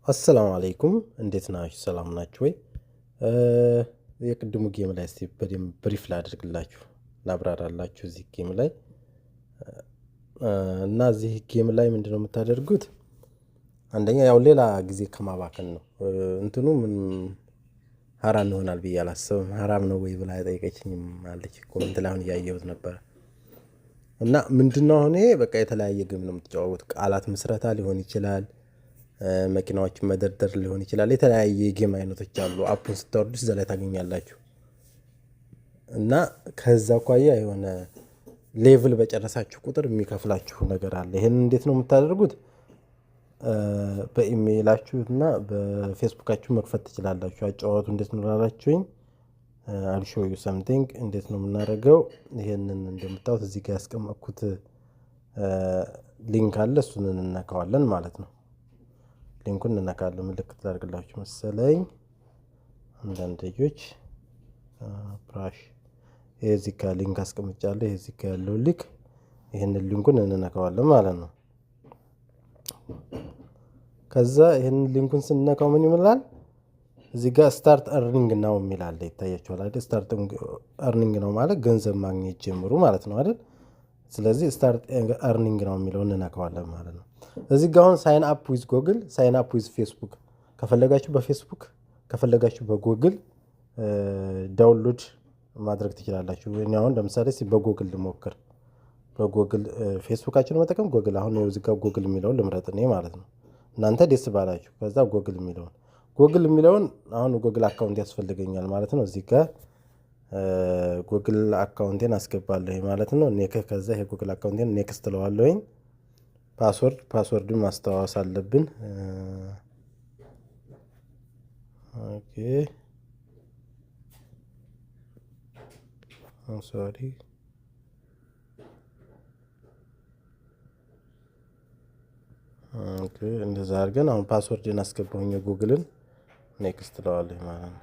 አሰላሙ አለይኩም እንዴት ናችሁ? ሰላም ናችሁ ወይ? የቅድሙ ጌም ላይ እስቲ በደንብ ብሪፍ ላድርግላችሁ ላብራራላችሁ እዚህ ጌም ላይ እና እዚህ ጌም ላይ ምንድነው የምታደርጉት? አንደኛ ያው ሌላ ጊዜ ከማባከን ነው። እንትኑ ምን ሐራም ይሆናል ብዬ አላስብም። ሐራም ነው ወይ ብላ ጠይቀችኝም አለች ኮሜንት ላይ አሁን እያየሁት ነበር። እና ምንድነው አሁን ይሄ በቃ የተለያየ ጌም ነው የምትጫወቱት። ቃላት ምስረታ ሊሆን ይችላል፣ መኪናዎችን መደርደር ሊሆን ይችላል። የተለያየ ጌም አይነቶች አሉ። አፑን ስታወርዱ እዛ ላይ ታገኛላችሁ። እና ከዛ አኳያ የሆነ ሌቭል በጨረሳችሁ ቁጥር የሚከፍላችሁ ነገር አለ። ይሄን እንዴት ነው የምታደርጉት? በኢሜይላችሁ እና በፌስቡካችሁ መክፈት ትችላላችሁ። አጫዋቱ እንዴት ነው ላላችሁኝ I'll show you something እንዴት ነው የምናደርገው? ይሄንን እንደምታዩት እዚህ ጋር ያስቀመጥኩት ሊንክ አለ። እሱን እንነካዋለን ማለት ነው። ሊንኩን እንነካለን። ምልክት ላድርግላችሁ መሰለኝ አንዳንድ ልጆች ብራሽ እዚህ ጋር ሊንክ አስቀምጫለሁ። እዚህ ጋር ያለው ሊንክ ይሄንን ሊንኩን እንነካዋለን ማለት ነው። ከዛ ይሄንን ሊንኩን ስንነካው ምን ይመላል? እዚህ ጋር ስታርት አርኒንግ ነው የሚል አለ። ይታያችኋል አይደል? ስታርት አርኒንግ ነው ማለት ገንዘብ ማግኘት ጀምሩ ማለት ነው አይደል? ስለዚህ ስታርት አርኒንግ ነው የሚለውን እንነካዋለን ማለት ነው። እዚህ ጋር አሁን ሳይን አፕ ዊዝ ጎግል፣ ሳይን አፕ ዊዝ ፌስቡክ ከፈለጋችሁ በፌስቡክ ከፈለጋችሁ በጎግል ዳውንሎድ ማድረግ ትችላላችሁ። እኔ አሁን ለምሳሌ በጎግል ልሞክር። በጎግል ፌስቡካችሁን መጠቀም ጎግል አሁን ነው። እዚህ ጋር ጎግል የሚለውን ልምረጥ እኔ ማለት ነው። እናንተ ደስ ባላችሁ ከዛ ጎግል የሚለውን አሁን ጎግል አካውንት ያስፈልገኛል ማለት ነው። እዚህ ጋር ጎግል አካውንቴን አስገባለሁ ማለት ነው። ከዛ ይሄ ጎግል አካውንቴን ኔክስት ለዋለሁኝ። ፓስወርድን ማስተዋወስ አለብን። ኦኬ ሶሪ ኦኬ እንደዛ አድርገን አሁን ፓስወርድን አስገባሁኝ ጉግልን ኔክስት ለዋለሁ ማለት ነው።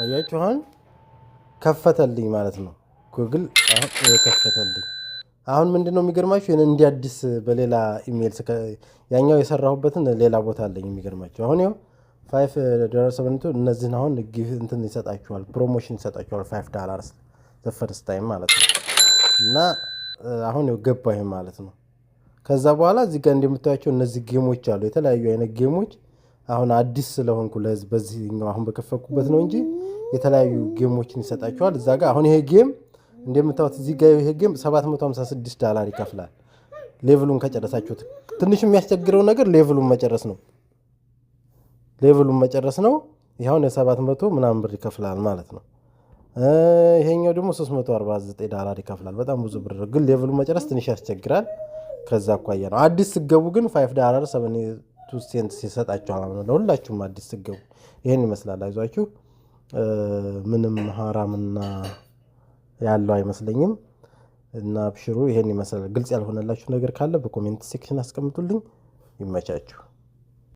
አያችኋል ከፈተልኝ ማለት ነው። ጉግል አሁን የከፈተልኝ አሁን ምንድነው የሚገርማችሁ እንዲህ አዲስ በሌላ ኢሜል ያኛው የሰራሁበትን ሌላ ቦታ አለኝ። የሚገርማችሁ አሁን ይኸው $5 እነዚህን አሁን እንትን ይሰጣችኋል፣ ፕሮሞሽን ይሰጣችኋል $5 the first time ማለት ነው። እና አሁን ገባኝ ማለት ነው። ከዛ በኋላ እዚህ ጋር እንደምታዩቸው እነዚህ ጌሞች አሉ፣ የተለያዩ አይነት ጌሞች። አሁን አዲስ ስለሆንኩ ለዚህ በዚህኛው አሁን በከፈኩበት ነው እንጂ የተለያዩ ጌሞችን ይሰጣችኋል እዛ ጋር። አሁን ይሄ ጌም እንደምታዩት እዚህ ጋር ይሄ ጌም $756 ይከፍላል ሌቭሉን ከጨረሳችሁት። ትንሽ የሚያስቸግረው ነገር ሌቭሉን መጨረስ ነው። ይሄው $700 ምናምን ብር ይከፍላል ማለት ነው። ይሄኛው ደግሞ $349 ይከፍላል። በጣም ብዙ ብር ግን ሌቭሉን መጨረስ ትንሽ ያስቸግራል። ከዛ አኳያ ነው። አዲስ ስገቡ ግን $5.72 ይሰጣችኋል ማለት ነው። ለሁላችሁም አዲስ ስገቡ ይሄን ይመስላል። አይዟችሁ ምንም ሐራምና ያለው አይመስለኝም። እና አብሽሩ ይሄን ይመስላል። ግልጽ ያልሆነላችሁ ነገር ካለ በኮሜንት ሴክሽን አስቀምጡልኝ። ይመቻችሁ።